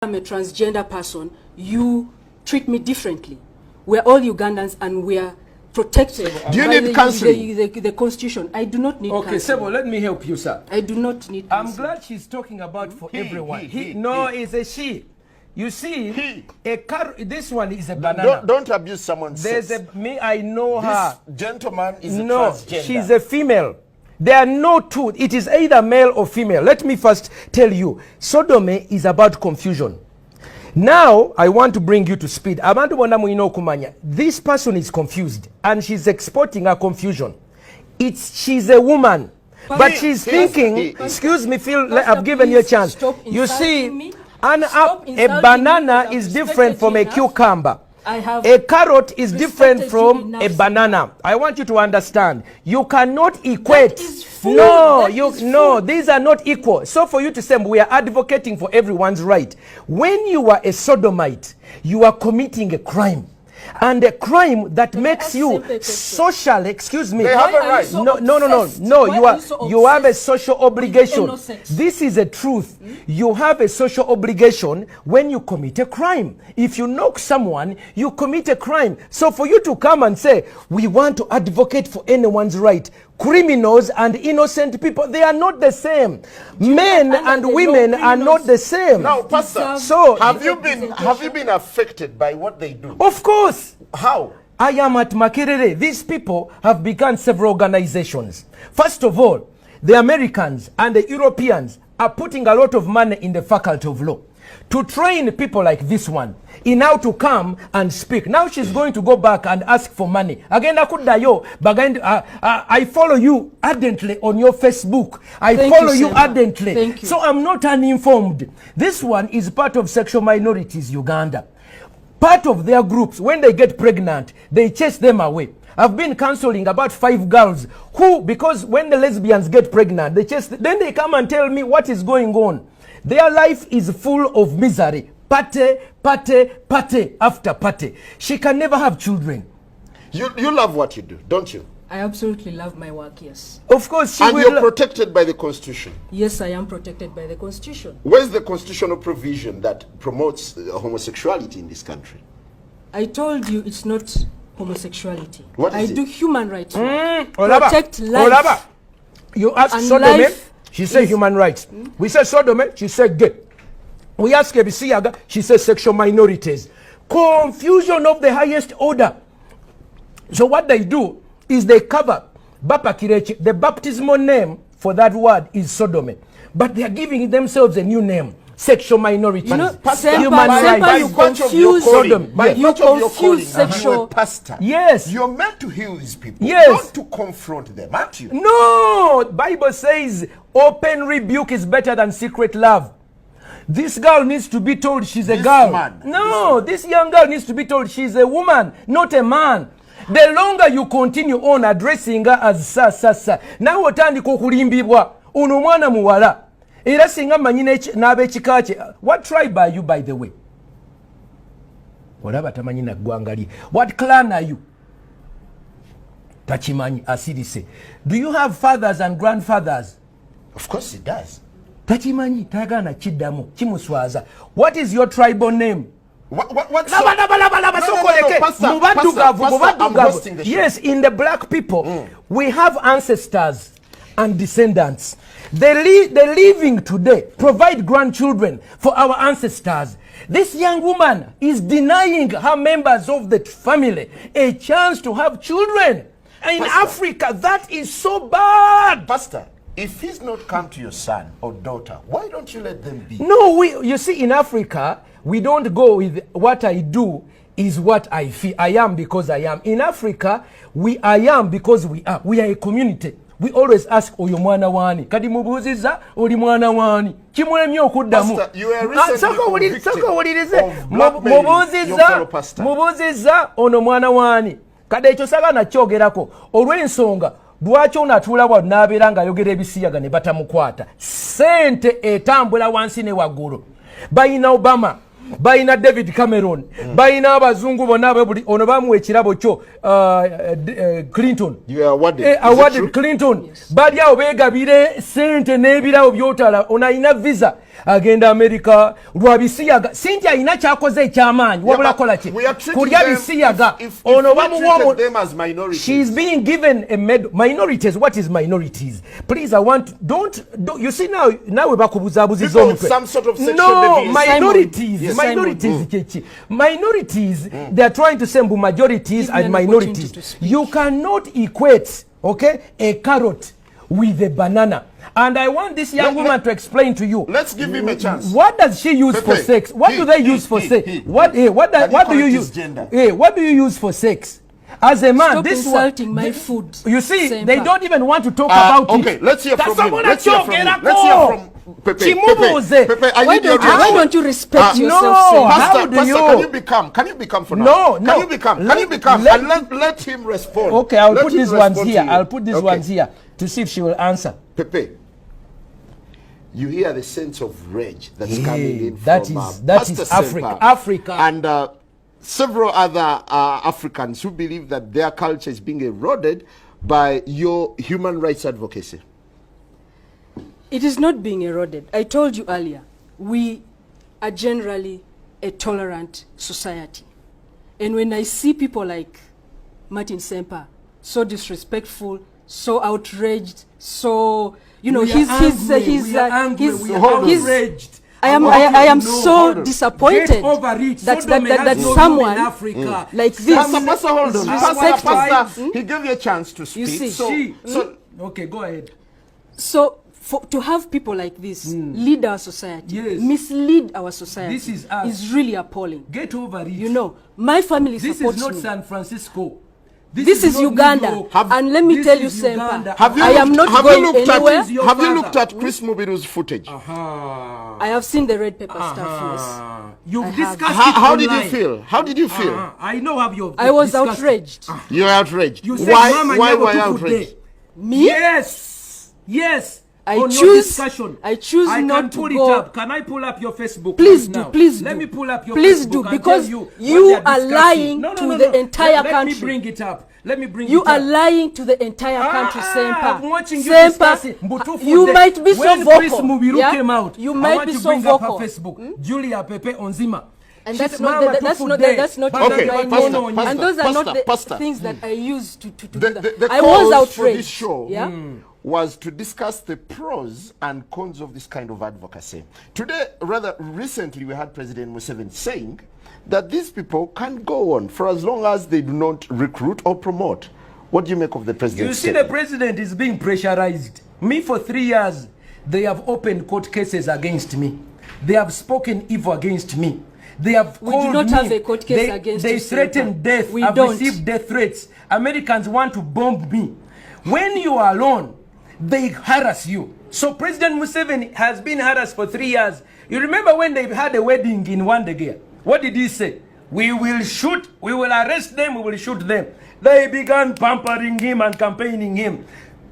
I'm a transgender person, you treat me differently. We're all Ugandans and we're protected. Do you need counseling? The Constitution. I do not need counseling. Okay, Sebo, let me help you, sir. I do not need counseling. I'm glad she's talking about for everyone. No, it's a she. You see, this one is a banana. Don't abuse someone's There's sex. I know her. This gentleman is a No, transgender. she's a female. There are no two. It is either male or female. Let me first tell you, sodomy is about confusion. Now, I want to bring you to speed. This person is confused and she's exporting her confusion. She's a woman, but she's thinking, excuse me, Phil, I've given you a chance. You see, a banana is different from a cucumber. A carrot is different from a banana. I want you to understand. You cannot equate. No, these are not equal. So for you to say we are advocating for everyone's right. When you are a sodomite, you are committing a crime. And a crime that makes you social, excuse me. They have a right. No. You have a social obligation. This is a truth. You have a social obligation when you commit a crime. If you knock someone, you commit a crime. So for you to come and say, we want to advocate for anyone's right, criminals and innocent people, they are not the same. Men and women are not the same. Now, Pastor, so have you been affected by what they do? Of course. How? I am at Makerere. These people have begun several organizations. First of all, the Americans and the Europeans are putting a lot of money in the faculty of law to train people like this one in how to come and speak. Now she's going to go back and ask for money. Again, I follow you ardently on your Facebook. I follow you ardently. Thank you. So I'm not uninformed. This one is part of sexual minorities, Uganda. Part of their groups, when they get pregnant, they chase them away. I've been counseling about 5 girls who, because when the lesbians get pregnant, then they come and tell me what is going on. Their life is full of misery. Pate after pate. She can never have children. You love what you do, don't you? I absolutely love my work, yes. Of course, and you're protected by the Constitution. Yes, I am protected by the Constitution. Where's the constitutional provision that promotes homosexuality in this country? I told you it's not homosexuality. What is I it? do human rights. Protect life. You ask and sodomy, life she said human rights. We said sodomy, she said gay. We ask Ebisiyaga, she says sexual minorities. Confusion of the highest order. So what they do is they cover Bapakirechi. The baptismal name for that word is sodomy. But they are giving themselves a new name. Sexual minority. You know, human rights. You confuse sexual. Pastor. Yes. You're meant to heal these people. Yes. Not to confront them, aren't you? No. Bible says open rebuke is better than secret love. This girl needs to be told she's a girl. This young girl needs to be told she's a woman, not a man. The longer you continue on addressing her as sa, now otandika okulimbibwa ono mwana muwala. Era singa manyine n'abekika kye. What tribe are you, by the way? Olaba tamanyi na ggwanga lye. What clan are you? Tachimanyi asirise. Do you have fathers and grandfathers? Of course he does. Tachimanyi tagana kiddamu kimuswaza. What is your tribal name? Yes, in the black people, we have ancestors and descendants. The living today provide grandchildren for our ancestors. This young woman is denying her members of the family a chance to have children. In Africa, that is so bad. Pastor, if he's not come to your son or daughter, why don't you let them be? No, you see, in Africa, we don't go with what I do is what I feel. I am because I am. In Africa, I am because we are. We are a community. We always ask oyo mwana wani. Kadi mubuziza oli mwana wani. Kimwemye okuddamu. Pastor, you are recently convicted of blackmailing your fellow pastor. Mubuziza ono mwana wani. Kade ekyo sagana kyogerako. Olw'ensonga lwaki onatuula wa n'abeera ng'ayogera ebisiyaga ne batamukwata. Sente etambula wansi ne waggulu. Bayina Obama, bayina David Cameron, bayina abazungu bonna buli ono bamuwa ekirabo kyo Clinton. You are awarded. Awarded Clinton. Yes. Bali awo beegabire sente n'ebirabo by'otala onayina visa. agenda America lwa bisiyaga Cynthia alina kyakoze ekyamaanyi wabula kola ki kulya bisiyaga ono bamuwa she's being given a medal. Minorities, what is minorities? Please, I want don't you see now we bakubuzabuziza omutwe some sort of sexual no deviation. minorities Yes. minorities they are trying to say majorities and minorities. You cannot equate a carrot with a banana. And I want this young woman to explain to you. Let's give him a chance. What does she use for sex? What do they use for sex? What do you use? What do you use for sex? As a man, Stop this insulting my food. You see, Semper. they don't even want to talk about it. Okay, let's hear from him. Let's hear from Pepe. Pepe, Why don't you respect yourself? No, Pastor, can you become for now? No. Can you become? And let him respond. Okay, I'll put these ones here. I'll put these ones here to see if she will answer. Pepe, you hear the sense of rage that's coming in that from that is Pastor Africa. And several other Africans who believe that their culture is being eroded by your human rights advocacy. It is not being eroded. I told you earlier, we are generally a tolerant society. And when I see people like Martin Semper, so disrespectful, so outraged, so, you know, he's outraged. I am so disappointed that someone like this. Pastor, hold on. Pastor, he gave you a chance to speak. You see, okay, go ahead. So to have people like this lead our society, mislead our society, this is really appalling. Get over it. You know, my family supports me. This is not San Francisco. This is Uganda. And let me tell you, Semper, I am not going anywhere. Have you looked at Chris Mubiru's footage? I have seen the red paper stuff, yes. You've discussed it How did you feel? How did you feel? I know how you. I was outraged. You're outraged. You why were you outraged? Me? Yes. I choose not to pull go. It up. Can I pull up your Facebook? Please do, please do. Let me pull up your please Facebook. Do, because you are lying to the entire country. Let me bring it up. You are lying to the entire country, Semper. I'm watching you discussing. You might be so vocal. Chris Mubiru came out, you might be so vocal. Facebook. Julia Pepe Onzima. And that's not okay, my name. And those are not the things that I use to do that. The I was outraged. For this show was to discuss the pros and cons of this kind of advocacy. Today, rather recently, we had President Museveni saying that these people can go on for as long as they do not recruit or promote. What do you make of the president's statement? You see, the president is being pressurized. Me, for 3 years, they have opened court cases against me. They have spoken evil against me. They have we do not have a court case against They threaten death. I've received death threats. Americans want to bomb me. When you are alone, they harass you. So President Museveni has been harassed for 3 years. You remember when they had a wedding in Wandegea? What did he say? We will shoot, we will arrest them, we will shoot them. They began pampering him and campaigning him.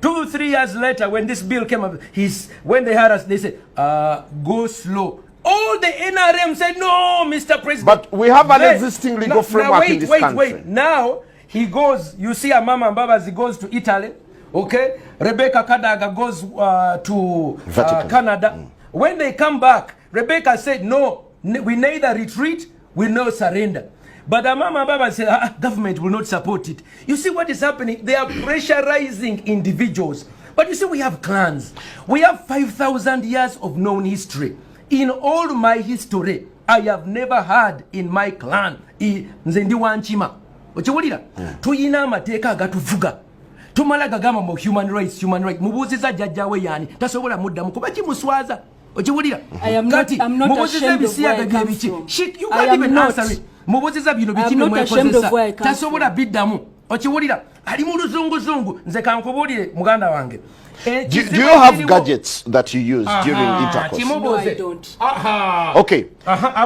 2-3 years later, when this bill came up, when they harassed, they said, go slow. All the NRM said, no, Mr. President. But we have an existing legal framework in this country. Wait. Now, he goes, you see a Mama Mbabazi goes to Italy, okay? Rebecca Kadaga goes to Canada. When they come back, Rebecca said, no, we neither retreat, we no surrender. But Mama Mbabazi said, government will not support it. You see what is happening? They are pressurizing individuals. But you see, we have clans. We have 5,000 years of known history. In all my history, I have never had in my clan nze ndi wanchima okiwulira tuyina amateeka agatuvuga tumala gagamba mu human rights mubuuziza jjajjawe yani tasobola muddamu kuba kimuswaza okiwulira kati mubuuziza ebisiyaga byebiki you can't even answer it mubuuziza bino bikime mwekozesa tasobola biddamu okiwulira ali mu luzunguzungu nze kankubuulire muganda wange. Do you have gadgets that you use during intercourse? No, I don't. Okay.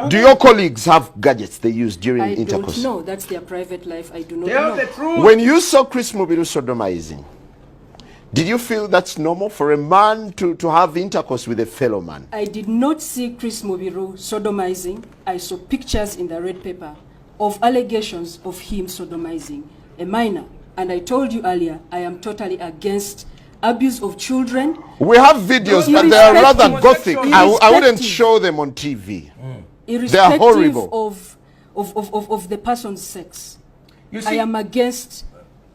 Do your colleagues have gadgets they use during intercourse? I don't know. That's their private life. I do not know. The truth. When you saw Chris Mubiru sodomizing, did you feel that's normal for a man to have intercourse with a fellow man? I did not see Chris Mubiru sodomizing. I saw pictures in the red paper of allegations of him sodomizing a minor. And I told you earlier, I am totally against abuse of children. We have videos, but they are rather gothic. Irrespective. I wouldn't show them on TV. They are horrible. Of the person's sex. You I see, am against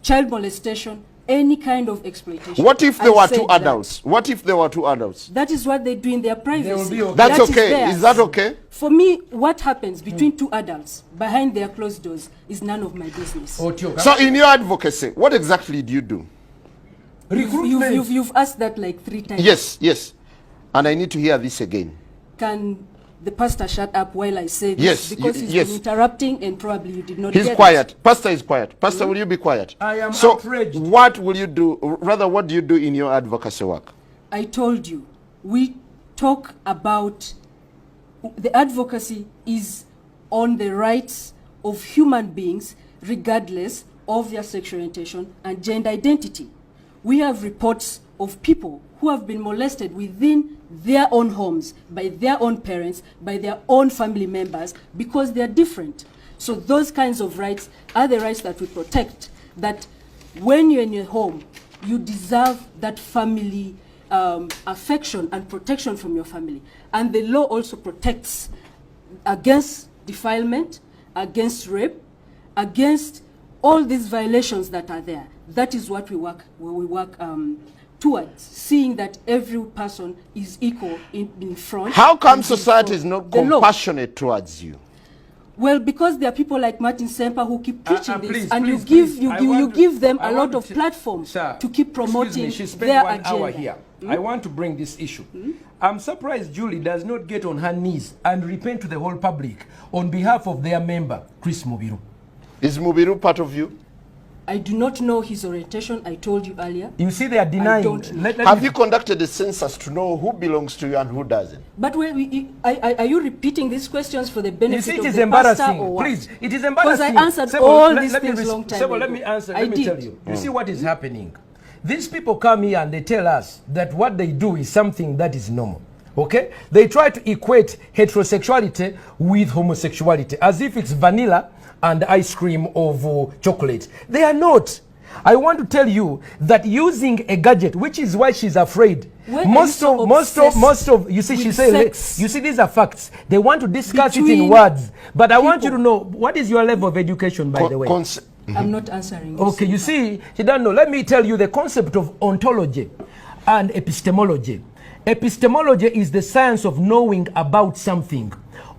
child molestation, any kind of exploitation. What if there I were said two that. adults? What if there were two adults? That is what they do in their privacy. be okay. That's That is okay. theirs. Is that okay? For me, what happens between two adults behind their closed doors is none of my business. Otio, So in your advocacy, what exactly do you do? recruitment. You've asked that like 3 times. Yes, yes. And I need to hear this again. Can the pastor shut up while I say this? Yes, Because he's yes. been interrupting and probably you did not He's get quiet. Pastor is quiet. Pastor, will you be quiet? I am so outraged. what will you do? Rather, what do you do in your advocacy work? I told you, we talk about the advocacy is on the rights of human beings regardless of their sexual orientation and gender identity. We have reports of people who have been molested within their own homes, by their own parents, by their own family members, because they are different. So those kinds of rights are the rights that we protect, that when you're in your home, you deserve that family affection and protection from your family. And the law also protects against defilement, against rape, against all these violations that are there. That is what we work towards, seeing that every person is equal in front. How come and society before is not the law. compassionate towards you? Well, because there are people like Martin Semper who keep preaching this, please, and please, you give them I a want lot of to- platform Sir, to keep excuse me, promoting she spent their 1 hour agenda. here. I want to bring this issue. I'm surprised Julie does not get on her knees and repent to the whole public on behalf of their member, Chris Mubiru. Is Mubiru part of you? I do not know his orientation. I told you earlier. You see, they are denying. don't know. Have you conducted a census to know who belongs to you and who doesn't? But are you repeating these questions for the You benefit see, it of is the pastor embarrassing. or what? Please, it is Because embarrassing. I answered Sebo, all let- these let me things res- long time Sebo, ago. let me answer. I Let me did. tell you. You see what is happening? These people come here and they tell us that what they do is something that is normal. Okay? They try to equate heterosexuality with homosexuality as if it's vanilla and ice cream of chocolate. They are not. I want to tell you that using a gadget, which is why she's afraid. When are you so Most of you see, she with says, sex? you see, these are facts. They want to discuss it in Between words. But I want you to people. know, what is your level of education, by the way? I'm not answering this. Okay, you see, she doesn't know. Let me tell you the concept of ontology and epistemology. Epistemology is the science of knowing about something.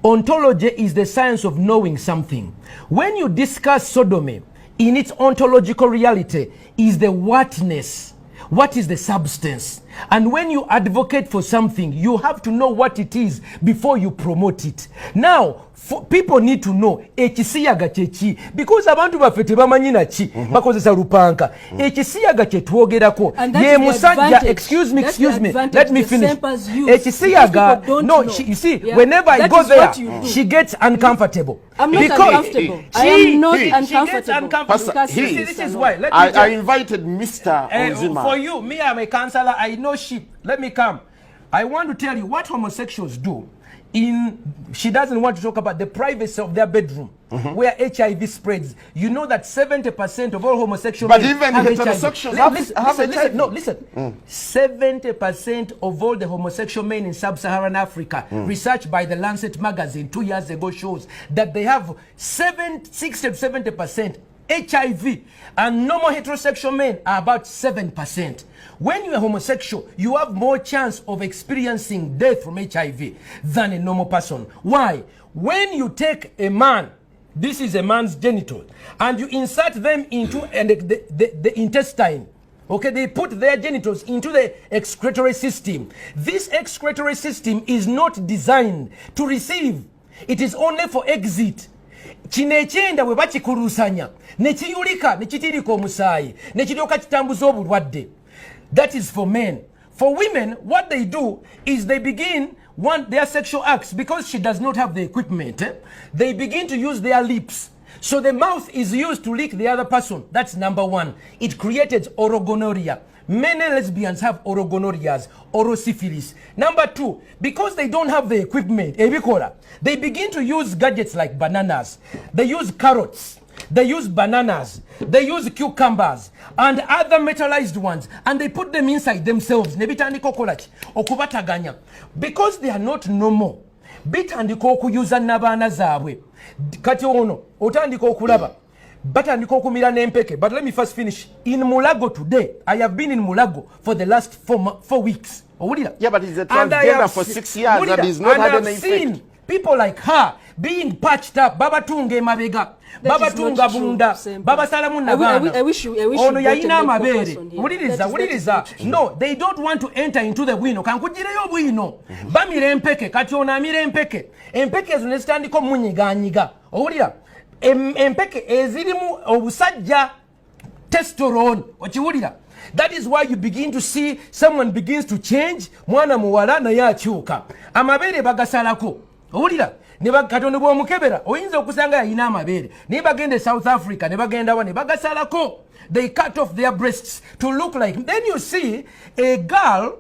Ontology is the science of knowing something. When you discuss sodomy, in its ontological reality is the whatness. What is the substance? And when you advocate for something, you have to know what it is before you promote it. Now, people need to know ekisiyaga kyeki, because abantu baffe tebamanyi naki bakozesa lupanka. Ekisiyaga kye twogerako ye musajja. Excuse me, let me finish. Ekisiyaga, no, you see, whenever I go there, she gets uncomfortable. I'm not uncomfortable. I am not uncomfortable. This is why. I invited Mr. Onzima. For you, me, I'm a counselor. I know shit. Let me come. I want to tell you what homosexuals do. She doesn't want to talk about the privacy of their bedroom, where HIV spreads. You know that 70% of all homosexual men even have heterosexuals HIV. have HIV. No, listen. 70% of all the homosexual men in sub-Saharan Africa, research by the Lancet magazine 2 years ago shows that they have 60 to 70% HIV, and normal heterosexual men are about 7%. When you are homosexual, you have more chance of experiencing death from HIV than a normal person. Why? When you take a man, this is a man's genital, and you insert them into the intestine, okay, they put their genitals into the excretory system. This excretory system is not designed to receive. It is only for exit. Kino ekyenda bwe bakikulusanya ne kiyulika ne kitirika omusaayi ne kiryoka kitambuza obulwadde. That is for men. For women, what they do is they begin their sexual acts, because she does not have the equipment. They begin to use their lips. So the mouth is used to lick the other person. That's number one. It created orogonorrhea. Many lesbians have orogonorrheas, orosyphilis. Number two, because they don't have the equipment, they begin to use gadgets like bananas. They use carrots. they use bananas, they use cucumbers and other metallized ones, and they put them inside themselves. Nebitandika okolaki okubataganya because they are not normal. Bitandika okuyuza n'abaana zaabwe. Kati ono otandika okulaba batandika okumira n'empeke. But let me first finish. In Mulago today, I have been in Mulago for the last 4 weeks. Yeah, but he's a transgender for 6 years and he's not had an effect. Seen people like her being patched up. Baba tunge mabega, Baba tunga bunda, Baba salamu nabana. I wish you ono yayina amabere. Muliriza. No, they don't want to enter into the bwino. Kankujireyo bwino. Bamire empeke, kati ono amire empeke. Empeke ezo nezitandika munyiganyiga. Owulira? Empeke ezirimu obusajja testosterone. Okiwulira? That is why you begin to see someone begins to change. Mwana muwala naye akyuka. Amabere bagasalako. Owulira? Ne bakatono bw'omukebera oyinza okusanga yayina amabere naye bagende South Africa ne bagenda wa ne bagasalako. They cut off their breasts to look like. Then you see a girl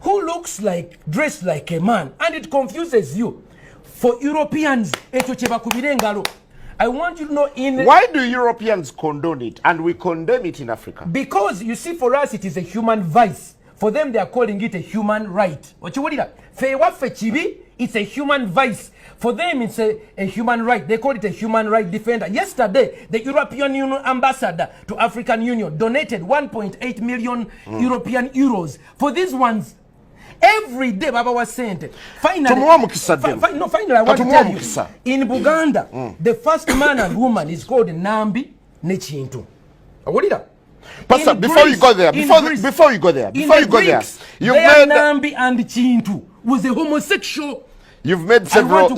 who looks like, dressed like a man, and it confuses you. For Europeans, ekyo kye bakubira engalo. I want you to know why do Europeans condone it and we condemn it in Africa? Because you see, for us it is a human vice. For them they are calling it a human right. Okiwulira? Fewaffe kibi, it's a human vice. For them it's a human right. They call it a human right defender. Yesterday, the European Union ambassador to African Union donated 1.8 million European euros for these ones. Every day Baba was sent. Finally, finally I want to tell you, in Buganda, the first man and woman is called Nambi Nechintu. Pastor, before you go there, you've made Nambi and Chintu was a homosexual. You've made several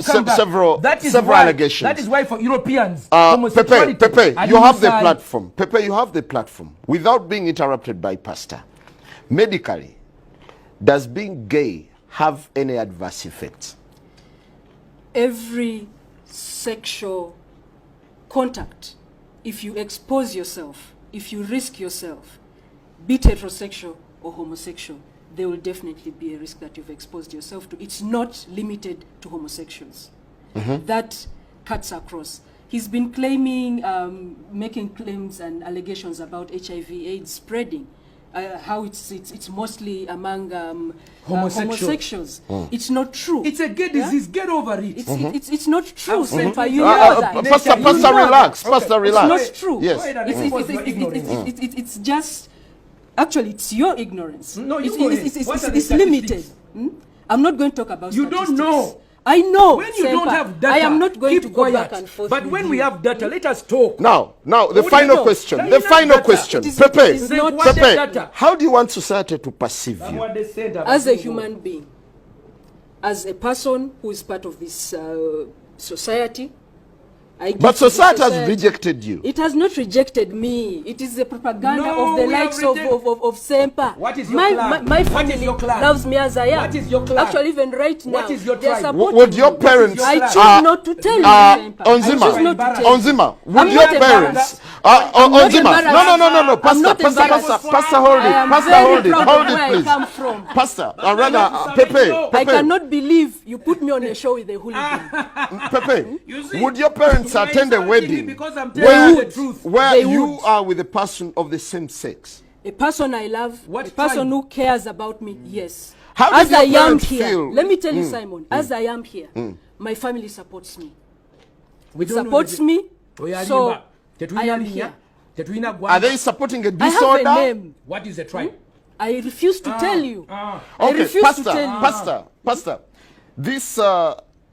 allegations. That is why for Europeans, homosexuality. Pepe, you have the platform. Pepe, you have the platform. Without being interrupted by Pastor, medically, does being gay have any adverse effects? Every sexual contact, if you expose yourself, if you risk yourself, be it heterosexual or homosexual, there will definitely be a risk that you've exposed yourself to. It's not limited to homosexuals. That cuts across. He's been claiming, making claims and allegations about HIV/AIDS spreading. How it's mostly among homosexuals. It's not true. It's a gay disease. Get over it. It's not true. You know that. Pastor, relax. Pastor, relax. It's not true. Yes. It's just, actually, it's your ignorance. No, it's limited. I'm not going to talk about you don't know. I know. When you don't have data, I am not going to go quiet. back and forth. But when we have data, let us talk. Now, the final question. The final question. Pepe, how do you want society to perceive you? As a human being, as a person who is part of this society. But society has rejected you. It has not rejected me. It is the propaganda of the likes of Sempa. What is your clan? My family loves me as I am. What is your clan? Actually, even right now, what is your tribe? Would your parents... I choose not to tell you, Sempa. Onzima, would your parents... Onzima, no, Pastor, hold it, please. Pastor, rather, Pepe. I cannot believe you put me on a show with a hooligan. Pepe, would your parents attend a wedding where you are with a person of the same sex? A person I love, a person who cares about me, yes. How as I am here, feel? Let me tell you, Simon, as I am here, my family supports me. It supports me, so I am here. Are they supporting a disorder? I have a name. What is the tribe? I refuse to tell you. Okay, Pastor, this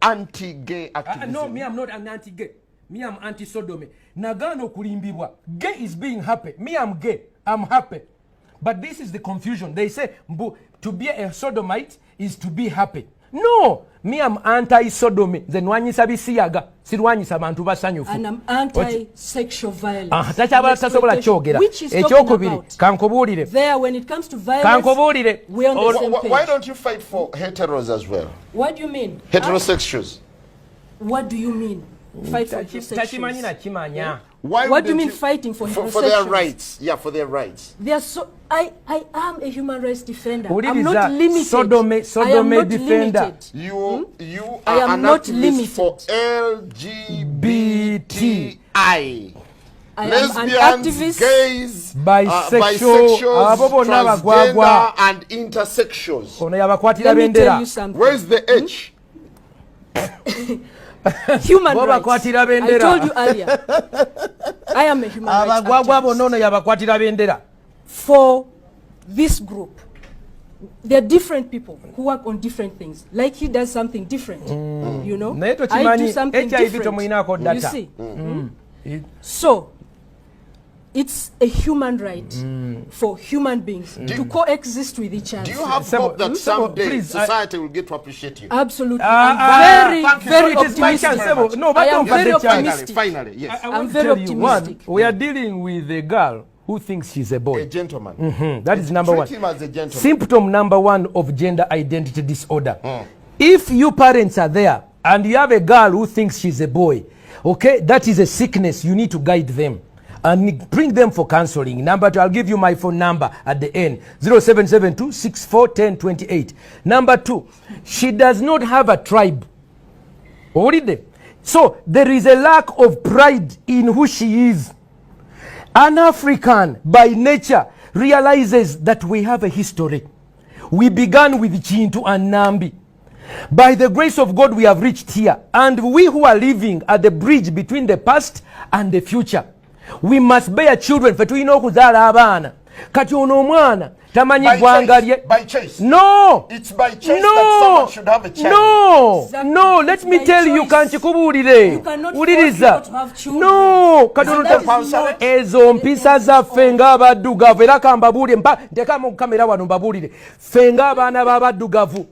anti-gay activism. No, me, I'm not an anti-gay. Me, I'm anti-sodomy. Nagano kulimbibwa. Gay is being happy. Me, I'm gay. I'm happy. But this is the confusion. They say to be a sodomite is to be happy. No, me, I'm anti-sodomy. Zenwanyisa bisiyaga. Sirwanyisa bantu basanyufu. And I'm anti-sexual violence. Which is talking about. There, when it comes to violence, we're on the same page. Why don't you fight for heteros as well? What do you mean? Heterosexuals. What do you mean? Fight for heterosexuals? What do you mean fighting for heterosexuals? For their rights. Yeah, for their rights. They are I am a human rights defender. I'm not limited. Sodomy defender. You are an activist for LGBT. LGBTI. I am an Lesbians, activist. gays, Bisexual, abo bonna transgender, and intersexuals. ono yabakwatira Let me tell bendera you something. Where's the H? Human Bo rights. bakwatira I bendera. told you earlier. I am a human rights abagwagwa bonna activist. ono yabakwatira bendera. For this group, there are different people who work on different things. Like he does something different, you know. Naye I do tokimanyi something HIV different. tomuyinako You data. see. So, it's a human right for human beings to coexist with each other. Do you have Sebo, hope that someday please, society will get to appreciate you? Absolutely. thank I'm you. very, very It is my optimistic. chance, Sebo. No, but I am don't very forget the chance. optimistic. Finally, yes. I I'm want to very tell you one. optimistic. We are dealing with a girl who thinks she's a boy. A gentleman. That is number one. Treat him as a gentleman. Symptom number one of gender identity disorder. If you parents are there and you have a girl who thinks she's a boy, okay, that is a sickness. You need to guide them and bring them for counseling. Number two, I'll give you my phone number at the end, 0772 641028. Number two, she does not have a tribe. So there is a lack of pride in who she is. An African by nature realizes that we have a history. We began with Chintu and Nambi. By the grace of God, we have reached here. And we who are living at the bridge between the past and the future, we must bear children. Fetulina okuzaala abaana. Kati ono omwana tamanyi ggwanga lye. By choice. No. It's by choice that someone should have a child. No. Exactly. No. Let It's me by tell you, choice. kankikubuulire. You cannot force Wuliriza. people to have children. No. Kati And ono that ta- is not- ezo mpisa zaffe ng'abaddugavu era kambabuulire ntekamu kamera wano mbabuulire ffe ng'abaana b'abaddugavu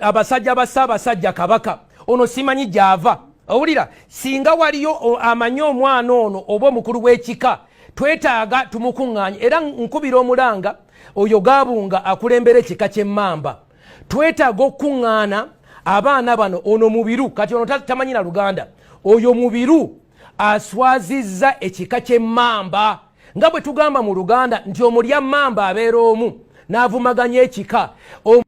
abasajja bassaabasajja kabaka ono simanyi gy'ava owulira singa waliyo amanyi omwana ono oba omukulu w'ekika twetaaga tumukuŋŋaanye era nkubira omulanga oyo gaabunga akulembera ekika ky'emmamba twetaaga okukuŋŋaana abaana bano ono mubiru kati ono tamanyi na luganda oyo mubiru aswazizza ekika ky'emmamba nga bwe tugamba mu luganda nti omulya mmamba abeera omu n'avumaganya ekika